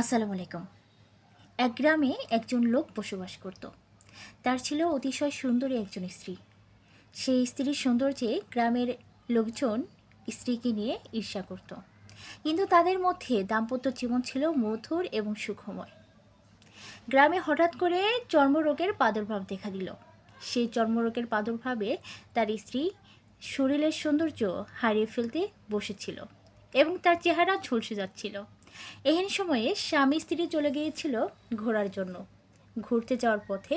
আসসালামু আলাইকুম। এক গ্রামে একজন লোক বসবাস করত। তার ছিল অতিশয় সুন্দরী একজন স্ত্রী। সেই স্ত্রীর সৌন্দর্যে গ্রামের লোকজন স্ত্রীকে নিয়ে ঈর্ষা করত। কিন্তু তাদের মধ্যে দাম্পত্য জীবন ছিল মধুর এবং সুখময়। গ্রামে হঠাৎ করে চর্মরোগের প্রাদুর্ভাব দেখা দিল। সেই চর্মরোগের প্রাদুর্ভাবে তার স্ত্রী শরীরের সৌন্দর্য হারিয়ে ফেলতে বসেছিল এবং তার চেহারা ঝলসে যাচ্ছিল। এহেন সময়ে স্বামী স্ত্রী চলে গিয়েছিল ঘোরার জন্য। ঘুরতে যাওয়ার পথে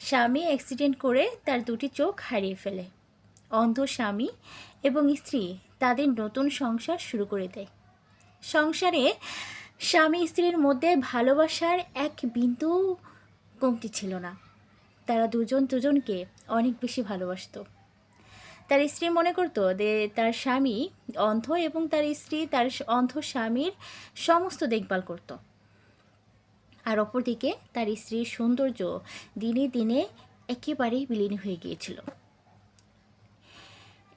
স্বামী অ্যাক্সিডেন্ট করে তার দুটি চোখ হারিয়ে ফেলে। অন্ধ স্বামী এবং স্ত্রী তাদের নতুন সংসার শুরু করে দেয়। সংসারে স্বামী স্ত্রীর মধ্যে ভালোবাসার এক বিন্দু কমতি ছিল না। তারা দুজন দুজনকে অনেক বেশি ভালোবাসতো। তার স্ত্রী মনে করতো যে তার স্বামী অন্ধ এবং তার স্ত্রী তার অন্ধ স্বামীর সমস্ত দেখভাল করত। আর অপরদিকে তার স্ত্রীর সৌন্দর্য দিনে দিনে একেবারেই বিলীন হয়ে গিয়েছিল।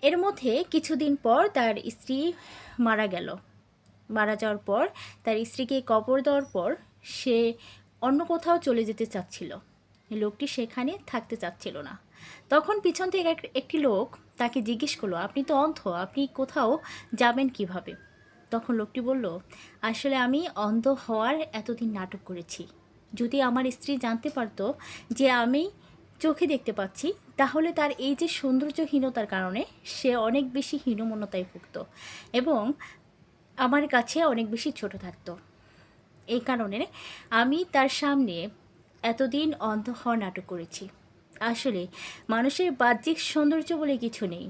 এর মধ্যে কিছুদিন পর তার স্ত্রী মারা গেল। মারা যাওয়ার পর তার স্ত্রীকে কবর দেওয়ার পর সে অন্য কোথাও চলে যেতে চাচ্ছিল। লোকটি সেখানে থাকতে চাচ্ছিল না। তখন পিছন থেকে একটি লোক তাকে জিজ্ঞেস করলো, আপনি তো অন্ধ, আপনি কোথাও যাবেন কিভাবে? তখন লোকটি বলল, আসলে আমি অন্ধ হওয়ার এতদিন নাটক করেছি। যদি আমার স্ত্রী জানতে পারতো যে আমি চোখে দেখতে পাচ্ছি, তাহলে তার এই যে সৌন্দর্যহীনতার কারণে সে অনেক বেশি হীনমন্যতায় ভুগত এবং আমার কাছে অনেক বেশি ছোট থাকতো। এই কারণে আমি তার সামনে এতদিন অন্ধ হওয়ার নাটক করেছি। আসলে মানুষের বাহ্যিক সৌন্দর্য বলে কিছু নেই।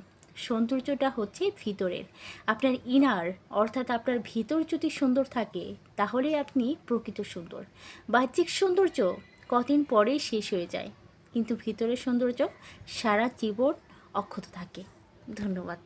সৌন্দর্যটা হচ্ছে ভিতরের, আপনার ইনার, অর্থাৎ আপনার ভিতর যদি সুন্দর থাকে তাহলে আপনি প্রকৃত সুন্দর। বাহ্যিক সৌন্দর্য কদিন পরেই শেষ হয়ে যায়, কিন্তু ভিতরের সৌন্দর্য সারা জীবন অক্ষত থাকে। ধন্যবাদ।